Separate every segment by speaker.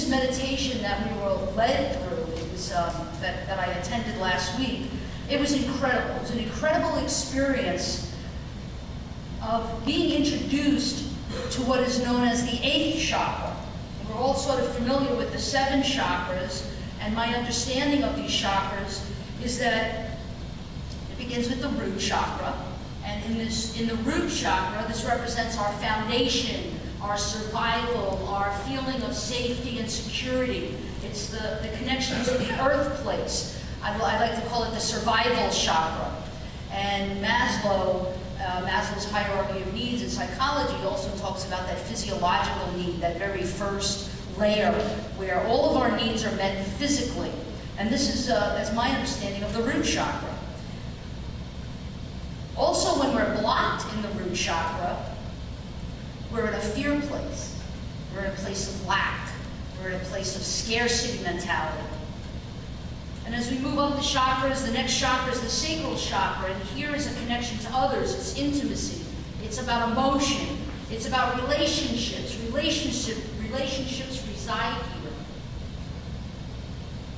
Speaker 1: this meditation that we were led through, it was that I attended last week, it was incredible. It was an incredible experience of being introduced to what is known as the 8th chakra. And we're all sort of familiar with the 7 chakras, and my understanding of these chakras is that it begins with the root chakra, and in the root chakra, this represents our foundation, our survival, our feeling of safety and security. It's the connection to the earth place. I like to call it the survival chakra. And Maslow's hierarchy of needs in psychology also talks about that physiological need, that very first layer where all of our needs are met physically. And this is, as my understanding, of the root chakra. Also, when we're blocked in the root chakra, we're in a fear place. We're in a place of lack. We're in a place of scarcity mentality. And as we move up the chakras, the next chakra is the sacral chakra, and here is a connection to others. It's intimacy. It's about emotion. It's about relationships. Relationships reside here.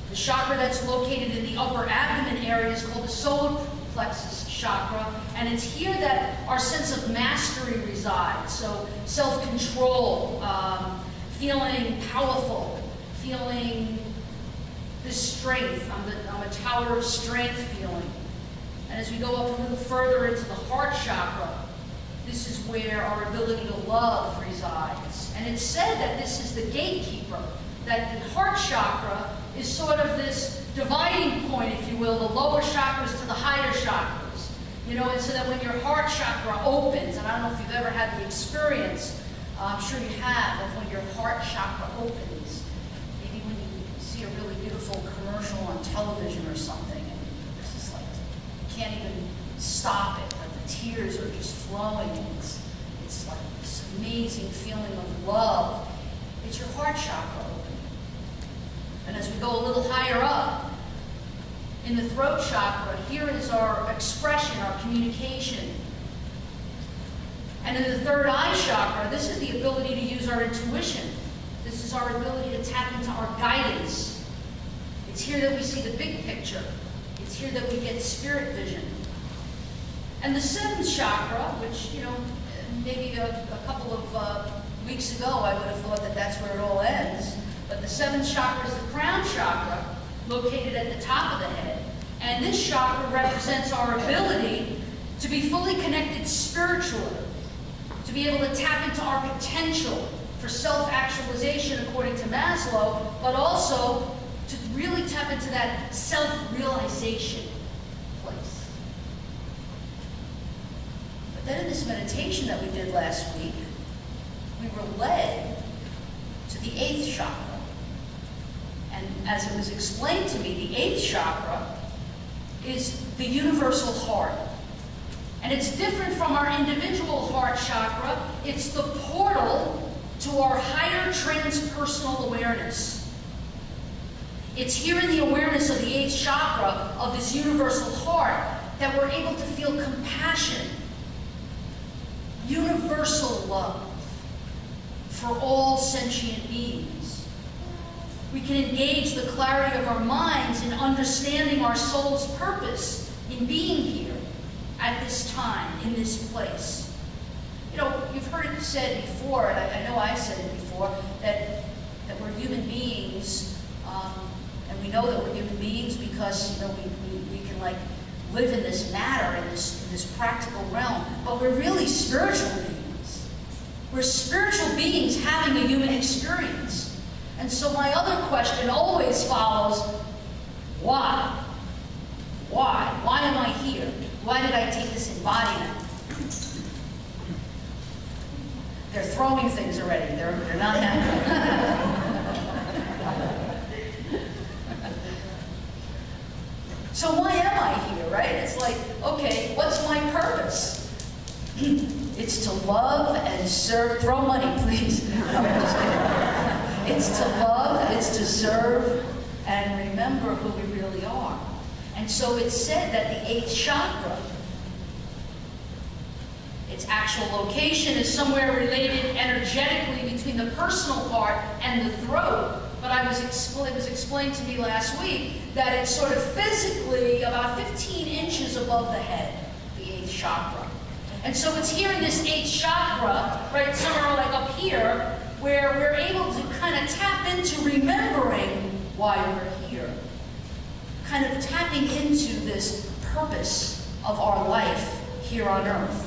Speaker 1: The chakra that's located in the upper abdomen area is called the solar plexus chakra, and it's here that our sense of mastery resides. So self-control, feeling powerful, feeling this strength. I'm a tower of strength feeling. And as we go up a little further into the heart chakra, this is where our ability to love resides. And it's said that this is the gatekeeper, that the heart chakra is sort of this dividing point, if you will, the lower chakras to the higher chakras. You know, and so that when your heart chakra opens, and I don't know if you've ever had the experience, I'm sure you have, of when your heart chakra opens, maybe when you see a really beautiful commercial on television or something, and it's just like, you can't even stop it, but the tears are just flowing, and it's like this amazing feeling of love. It's your heart chakra opening. And as we go a little higher up, in the throat chakra, here is our expression, our communication. And in the third eye chakra, this is the ability to use our intuition. This is our ability to tap into our guidance. It's here that we see the big picture. It's here that we get spirit vision. And the 7th chakra, which, you know, maybe a couple of weeks ago I would have thought that that's where it all ends. But the 7th chakra is the crown chakra, located at the top of the head. And this chakra represents our ability to be fully connected spiritually, to be able to tap into our potential for self-actualization according to Maslow, but also to really tap into that self-realization place. But then in this meditation that we did last week, we were led to the 8th chakra. And as it was explained to me, the 8th chakra is the universal heart. And it's different from our individual heart chakra. It's the portal to our higher transpersonal awareness. It's here in the awareness of the 8th chakra, of this universal heart, that we're able to feel compassion, universal love for all sentient beings. We can engage the clarity of our minds in understanding our soul's purpose in being here at this time, in this place. You know, you've heard it said before, and I know I've said it before, that we're human beings, and we know that we're human beings because, you know, we can like live in this matter, in this practical realm, but we're really spiritual beings. We're spiritual beings having a human experience. And so my other question always follows, why? Why? Why am I here? Why did I take this embodiment? They're throwing things already. They're not happy. So why am I here, right? It's like, okay, what's my purpose? It's to love and serve. Throw money, please. No, I'm just kidding. It's to love, it's to serve, and remember who we really are. And so it's said that the 8th chakra, its actual location is somewhere related energetically between the personal heart and the throat, it was explained to me last week that it's sort of physically about 15 inches above the head, the 8th chakra. And so it's here in this 8th chakra, right, somewhere like up here, where we're able to kind of tap into remembering why we're here. Kind of tapping into this purpose of our life here on earth.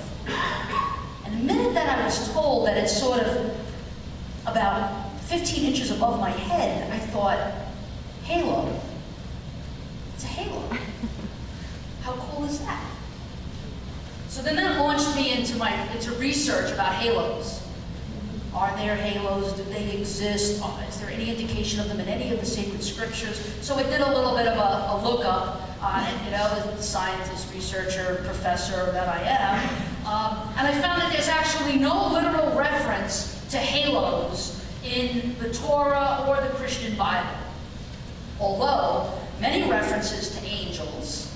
Speaker 1: And the minute that I was told that it's sort of about 15 inches above my head, I thought, halo. It's a halo. How cool is that? So then that launched me into research about halos. Are there halos? Do they exist? Is there any indication of them in any of the sacred scriptures? So I did a little bit of a lookup on it, you know, the scientist, researcher, professor that I am. And I found that there's actually no literal reference to halos in the Torah or the Christian Bible. Although, many references to angels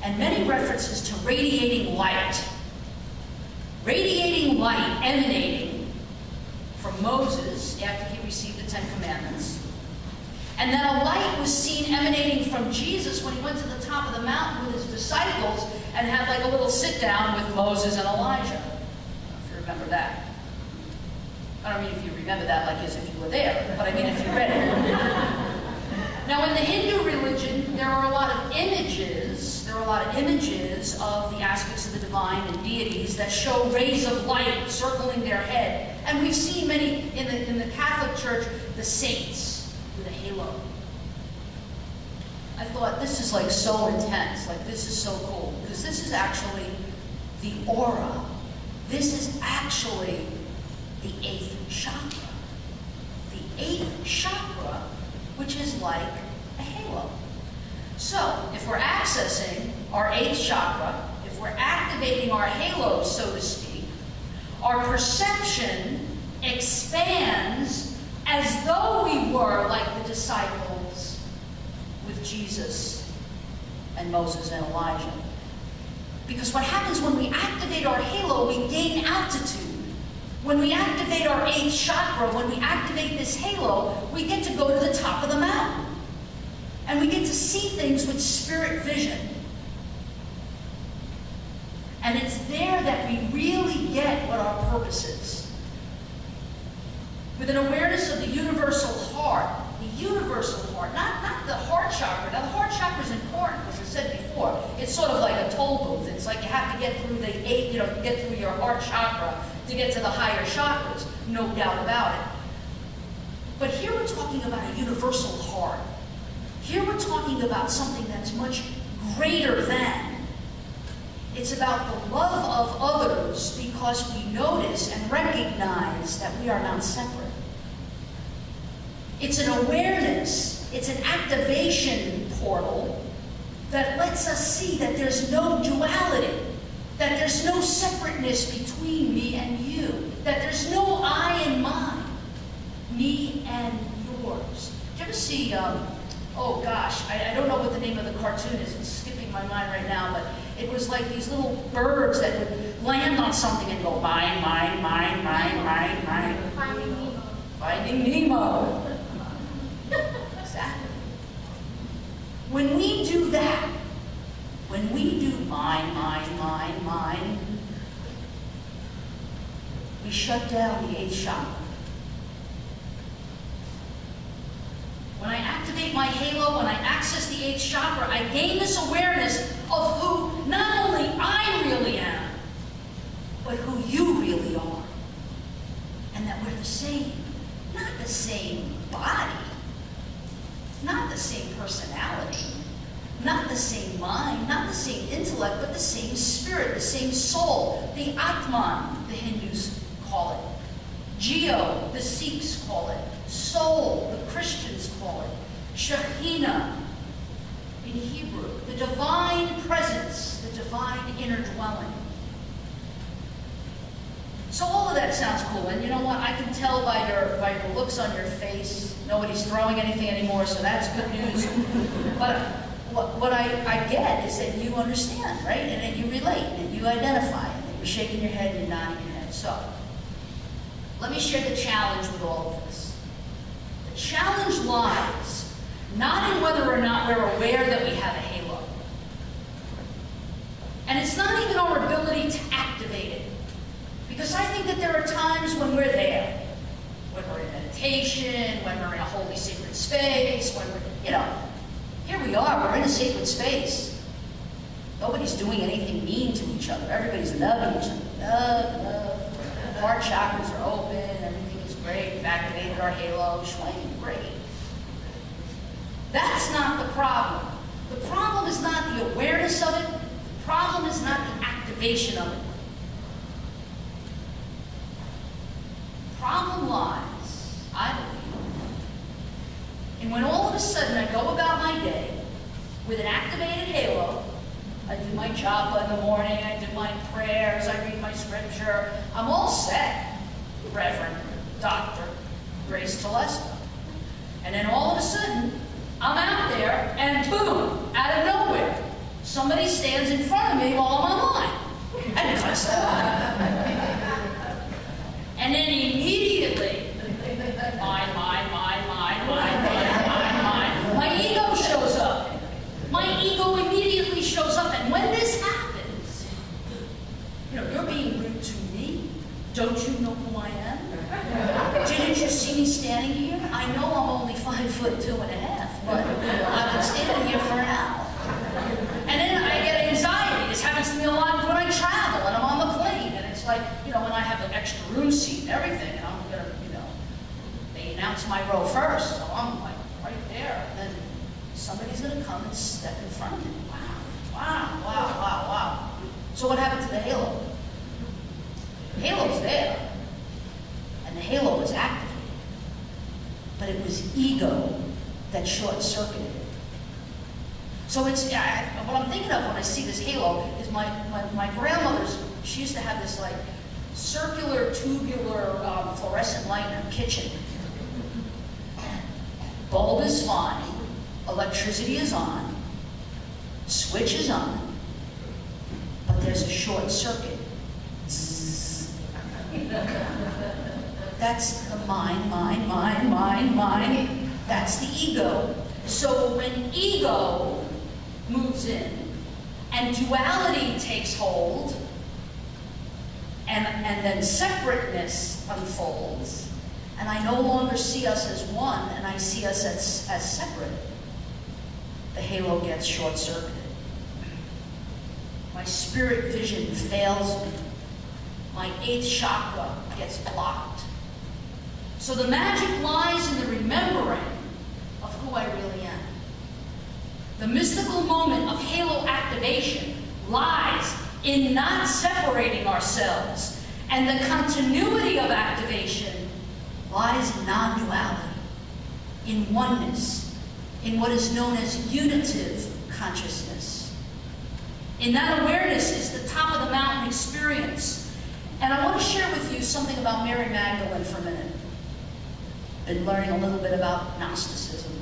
Speaker 1: and many references to radiating light. Radiating light emanating from Moses after he received the 10 Commandments. And then a light was seen emanating from Jesus when he went to the top of the mountain with his disciples and had like a little sit down with Moses and Elijah. I don't know if you remember that. I don't mean if you remember that like as if you were there, but I mean if you read it. Now in the Hindu religion, there are a lot of images of the aspects of the divine and deities that show rays of light circling their head. And we've seen many in the Catholic Church, the saints with a halo. I thought, this is like so intense, like this is so cool, because this is actually the aura. This is actually the 8th chakra. The 8th chakra, which is like a halo. So, if we're accessing our 8th chakra, if we're activating our halo, so to speak, our perception expands as though we were like the disciples with Jesus and Moses and Elijah. Because what happens when we activate our halo, we gain altitude. When we activate our 8th chakra, when we activate this halo, we get to go to the top of the mountain. And we get to see things with spirit vision. And it's there that we really get what our purpose is. With an awareness of the universal heart, not the heart chakra. Now the heart chakra is important, as I said before. It's sort of like a toll booth. It's like you have to get through the 8, get through your heart chakra to get to the higher chakras, no doubt about it. But here we're talking about a universal heart. Here we're talking about something that's much greater than. It's about the love of others because we notice and recognize that we are not separate. It's an awareness, it's an activation portal that lets us see that there's no duality, that there's no separateness between me and you, that there's no I and mine, me and yours. Did you ever see, oh gosh, I don't know what the name of the cartoon is, it's skipping my mind right now, but it was like these little birds that would land on something and go, mine, mine, mine, mine, mine, mine.
Speaker 2: Finding Nemo.
Speaker 1: Finding Nemo. Exactly. When we do that, when we do mine, mine, mine, mine, we shut down the 8th chakra. When I activate my halo, when I access the 8th chakra, I gain this awareness of who not only I really am, but who you really are. And that we're the same. Not the same body, not the same personality, not the same mind, not the same intellect, but the same spirit, the same soul. The Atman, the Hindus call it. Geo, the Sikhs call it. Soul, the Christians call it. Shekhinah, in Hebrew. The divine presence, the divine inner dwelling. So all of that sounds cool, and you know what? I can tell by your looks on your face. Nobody's throwing anything anymore, so that's good news. But what I get is that you understand, right? And that you relate, and that you identify, and that you're shaking your head and you're nodding your head. So, let me share the challenge with all of this. The challenge lies not in whether or not we're aware that we have a halo. And it's not even our ability to activate it. Because I think that there are times when we're there. When we're in meditation, when we're in a holy sacred space, when we're, here we are, we're in a sacred space. Nobody's doing anything mean to each other. Everybody's loving each other. Love. Heart chakras are open, everything is great. We've activated our halo, swaying, great. That's not the problem. The problem is not the awareness of it. The problem is not the activation of it. The problem lies, I believe, and when all of a sudden I go about my day with an activated halo, I do my japa in the morning, I do my prayers, I read my scripture, I'm all set, Reverend Dr. Grace Telesco. And then all of a sudden, I'm out there, and boom, out of nowhere, somebody stands in front of me while I'm online and cuts the line. And then immediately, mine, my ego shows up. My ego immediately shows up, and when this happens, you're being rude to me. Don't you know who I am? Didn't you see me standing here? I know I'm only 5'2.5", but I've been standing here for an hour. And then I get anxiety. This happens to me a lot when I travel and I'm on the plane, and it's like, when I have the extra room seat and everything, and I'm gonna, they announce my row first, so I'm like right there, and then somebody's gonna come and step in front of me. Wow. So what happened to the halo? The halo's there, and the halo was activated, but it was ego that short-circuited it. So it's, what I'm thinking of when I see this halo is my grandmother's, she used to have this like circular, tubular, fluorescent light in her kitchen. Bulb is fine, electricity is on, switch is on, but there's a short circuit. Zzz. That's the mind. That's the ego. So when ego moves in and duality takes hold, and then separateness unfolds, and I no longer see us as one, and I see us as separate, the halo gets short-circuited. My spirit vision fails me. My 8th chakra gets blocked. So the magic lies in the remembering of who I really am. The mystical moment of halo activation lies in not separating ourselves, and the continuity of activation lies in non-duality, in oneness, in what is known as unitive consciousness. In that awareness is the top of the mountain experience. And I want to share with you something about Mary Magdalene for a minute. Been learning a little bit about Gnosticism.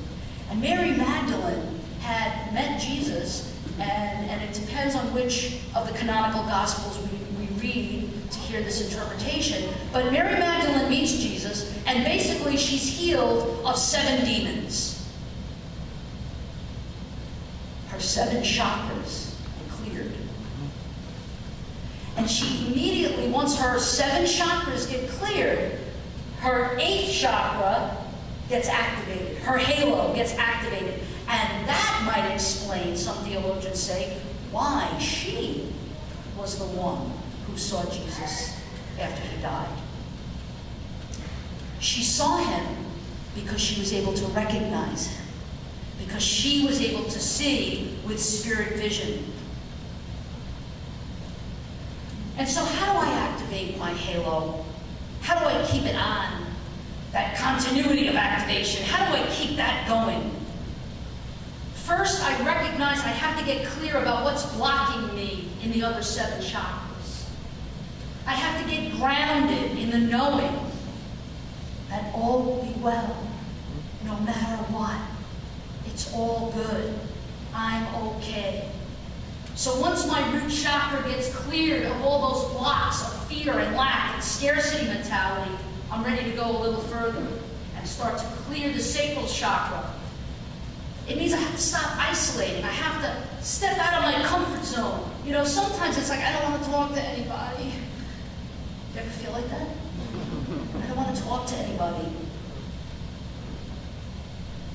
Speaker 1: And Mary Magdalene had met Jesus, and it depends on which of the canonical Gospels we read to hear this interpretation. But Mary Magdalene meets Jesus, and basically she's healed of 7 demons. Her 7 chakras were cleared. And she immediately, once her 7 chakras get cleared, her 8th chakra gets activated. Her halo gets activated. And that might explain, some theologians say, why she was the one who saw Jesus after he died. She saw him because she was able to recognize him, because she was able to see with spirit vision. And so how do I activate my halo? How do I keep it on? That continuity of activation, how do I keep that going? First, I recognize I have to get clear about what's blocking me in the other 7 chakras. I have to get grounded in the knowing that all will be well, no matter what. It's all good. I'm okay. So once my root chakra gets cleared of all those blocks of fear and lack and scarcity mentality, I'm ready to go a little further. and start to clear the sacral chakra. It means I have to stop isolating. I have to step out of my comfort zone. You know, sometimes it's like, I don't want to talk to anybody. You ever feel like that? I don't want to talk to anybody.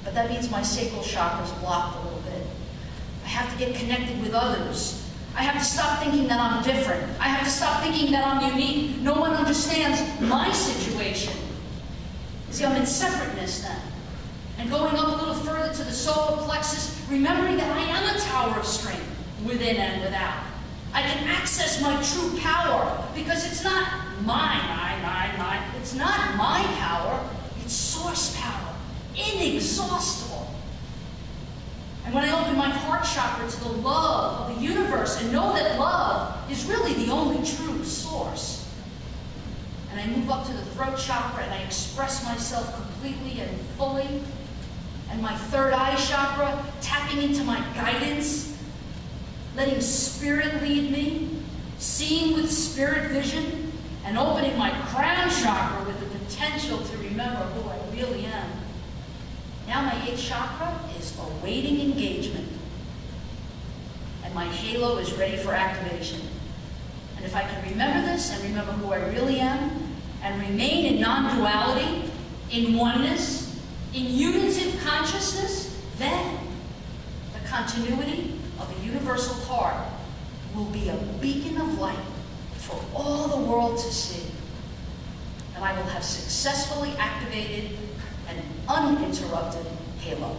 Speaker 1: But that means my sacral chakra is blocked a little bit. I have to get connected with others. I have to stop thinking that I'm different. I have to stop thinking that I'm unique. No one understands my situation. See, I'm in separateness then. And going up a little further to the solar plexus, remembering that I am a tower of strength, within and without. I can access my true power, because it's not mine. It's not my power, it's source power, inexhaustible. And when I open my heart chakra to the love of the universe and know that love is really the only true source, and I move up to the throat chakra and I express myself completely and fully, and my third eye chakra, tapping into my guidance, letting spirit lead me, seeing with spirit vision, and opening my crown chakra with the potential to remember who I really am. Now my 8th chakra is awaiting engagement, and my halo is ready for activation. And if I can remember this and remember who I really am, and remain in non-duality, in oneness, in unitive consciousness, then the continuity of the universal heart will be a beacon of light for all the world to see. And I will have successfully activated an uninterrupted halo.